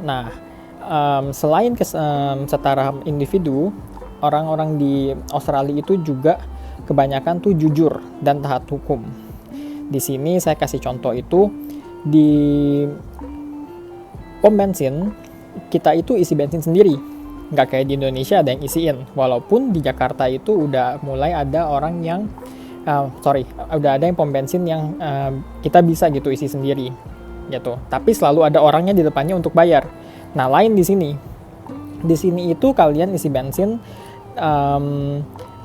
Nah, selain setara individu, orang-orang di Australia itu juga kebanyakan tuh jujur dan taat hukum. Di sini saya kasih contoh itu di pom bensin, kita itu isi bensin sendiri. Nggak kayak di Indonesia ada yang isiin. Walaupun di Jakarta itu udah mulai ada orang yang, udah ada yang pom bensin yang kita bisa gitu isi sendiri gitu. Tapi selalu ada orangnya di depannya untuk bayar. Nah, lain di sini. Di sini itu kalian isi bensin,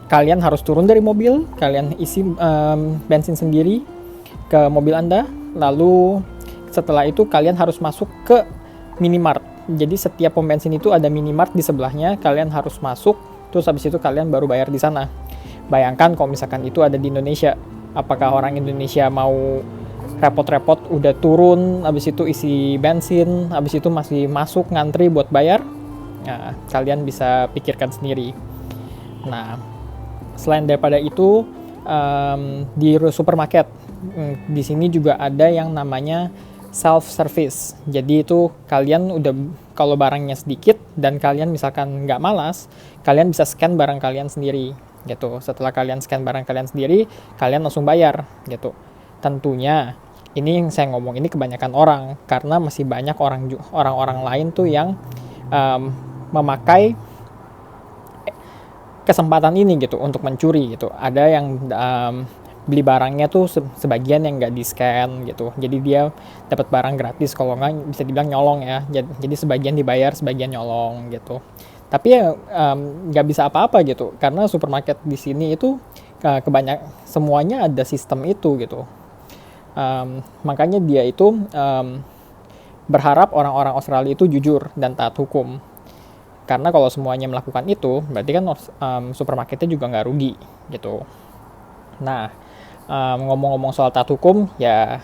kalian harus turun dari mobil, kalian isi bensin sendiri ke mobil Anda, lalu setelah itu kalian harus masuk ke minimart. Jadi setiap pom bensin itu ada minimart di sebelahnya, kalian harus masuk, terus habis itu kalian baru bayar di sana. Bayangkan kalau misalkan itu ada di Indonesia, apakah orang Indonesia mau repot-repot udah turun, habis itu isi bensin, habis itu masih masuk ngantri buat bayar? Nah, kalian bisa pikirkan sendiri. Nah, selain daripada itu, di supermarket, di sini juga ada yang namanya self service. Jadi itu kalian udah, kalau barangnya sedikit dan kalian misalkan nggak malas, kalian bisa scan barang kalian sendiri gitu. Setelah kalian scan barang kalian sendiri, kalian langsung bayar gitu. Tentunya ini yang saya ngomong ini kebanyakan orang, karena masih banyak orang-orang lain tuh yang memakai kesempatan ini gitu untuk mencuri gitu. Ada yang beli barangnya tuh sebagian yang nggak di scan gitu, jadi dia dapat barang gratis, kalau nggak bisa dibilang nyolong ya. Jadi sebagian dibayar, sebagian nyolong gitu. Tapi ya nggak bisa apa-apa gitu, karena supermarket di sini itu semuanya ada sistem itu gitu. Makanya dia itu berharap orang-orang Australia itu jujur dan taat hukum. Karena kalau semuanya melakukan itu, berarti kan supermarketnya juga nggak rugi gitu. Nah, ngomong-ngomong soal taat hukum, ya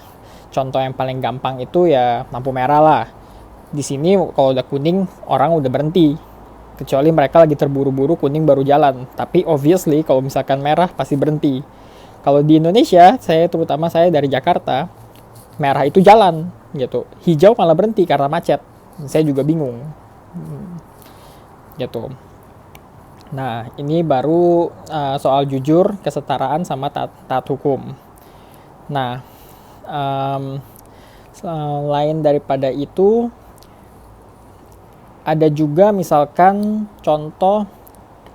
contoh yang paling gampang itu ya lampu merah lah. Di sini kalau udah kuning, orang udah berhenti. Kecuali mereka lagi terburu-buru, kuning baru jalan. Tapi obviously kalau misalkan merah pasti berhenti. Kalau di Indonesia, terutama saya dari Jakarta, merah itu jalan gitu. Hijau malah berhenti karena macet. Saya juga bingung. Gitu. Nah, ini baru soal jujur, kesetaraan, sama taat hukum. Nah, selain daripada itu, ada juga misalkan contoh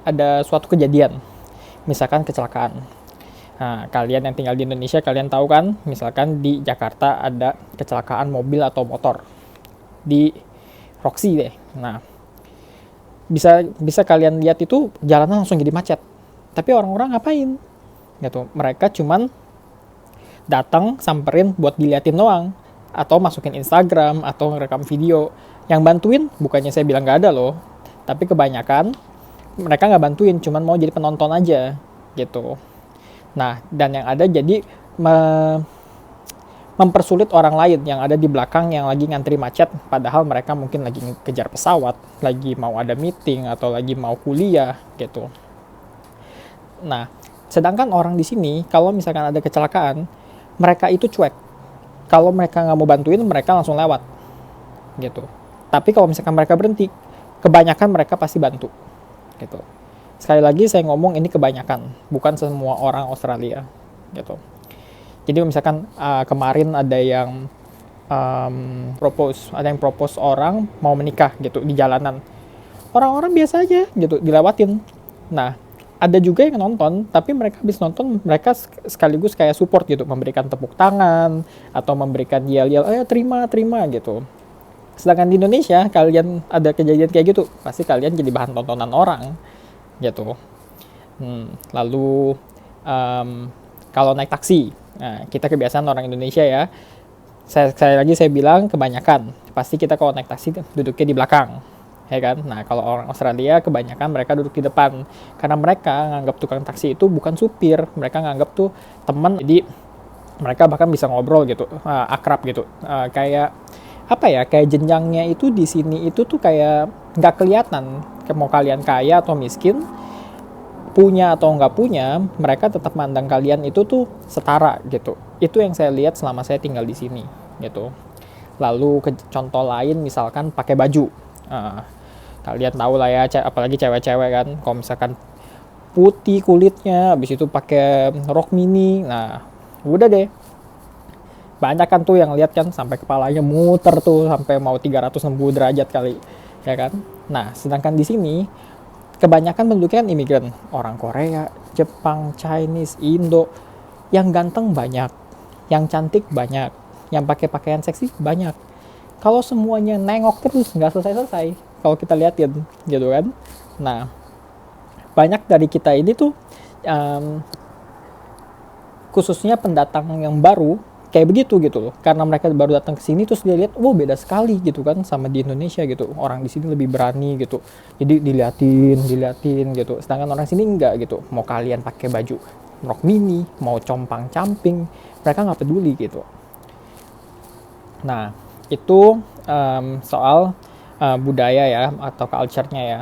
ada suatu kejadian, misalkan kecelakaan. Nah, kalian yang tinggal di Indonesia, kalian tahu kan, misalkan di Jakarta ada kecelakaan mobil atau motor di Roxy deh. Nah, bisa kalian lihat itu jalanan langsung jadi macet. Tapi orang-orang ngapain? Gitu. Mereka cuman datang samperin buat diliatin doang, atau masukin Instagram atau ngerekam video. Yang bantuin bukannya saya bilang nggak ada loh, tapi kebanyakan mereka nggak bantuin, cuman mau jadi penonton aja gitu. Nah, dan yang ada jadi mempersulit orang lain yang ada di belakang yang lagi ngantri macet, padahal mereka mungkin lagi kejar pesawat, lagi mau ada meeting, atau lagi mau kuliah gitu. Nah, sedangkan orang di sini kalau misalkan ada kecelakaan, mereka itu cuek. Kalau mereka nggak mau bantuin, mereka langsung lewat gitu. Tapi kalau misalkan mereka berhenti, kebanyakan mereka pasti bantu gitu. Sekali lagi saya ngomong ini kebanyakan, bukan semua orang Australia gitu. Jadi misalkan kemarin ada yang ada yang propose orang mau menikah gitu di jalanan. Orang-orang biasa aja gitu, dilewatin. Nah, ada juga yang nonton, tapi mereka habis nonton, mereka sekaligus kayak support gitu, memberikan tepuk tangan, atau memberikan yel-yel, ayo terima gitu. Sedangkan di Indonesia, kalian ada kejadian kayak gitu, pasti kalian jadi bahan tontonan orang gitu. Lalu kalau naik taksi, nah, kita kebiasaan orang Indonesia ya. Saya bilang kebanyakan pasti kita kalau naik taksi duduknya di belakang, ya kan? Nah, kalau orang Australia kebanyakan mereka duduk di depan, karena mereka nganggap tukang taksi itu bukan supir, mereka nganggap tuh teman. Jadi mereka bahkan bisa ngobrol gitu, akrab gitu, kayak apa ya? Kayak jenjangnya itu di sini itu tuh kayak nggak kelihatan. Mau kalian kaya atau miskin, punya atau nggak punya, mereka tetap mandang kalian itu tuh setara gitu. Itu yang saya lihat selama saya tinggal di sini gitu. Lalu contoh lain misalkan pakai baju. Kalian tahu lah ya, apalagi cewek-cewek kan, kalau misalkan putih kulitnya, habis itu pakai rok mini, nah udah deh. Banyak kan tuh yang lihat kan sampai kepalanya muter tuh sampai mau 360 derajat kali, ya kan. Nah, sedangkan di sini kebanyakan penduduknya kan imigran, orang Korea, Jepang, Chinese, Indo. Yang ganteng banyak, yang cantik banyak, yang pakai pakaian seksi banyak. Kalau semuanya nengok terus nggak selesai-selesai kalau kita liatin gitu kan. Nah, banyak dari kita ini tuh um, khususnya pendatang yang baru kayak begitu gitu loh, karena mereka baru datang ke sini terus dia lihat, wow beda sekali gitu kan sama di Indonesia gitu, orang di sini lebih berani gitu, jadi diliatin gitu, sedangkan orang sini enggak gitu, mau kalian pakai baju rok mini, mau compang camping, mereka nggak peduli gitu. Nah, itu soal budaya ya atau culture-nya ya.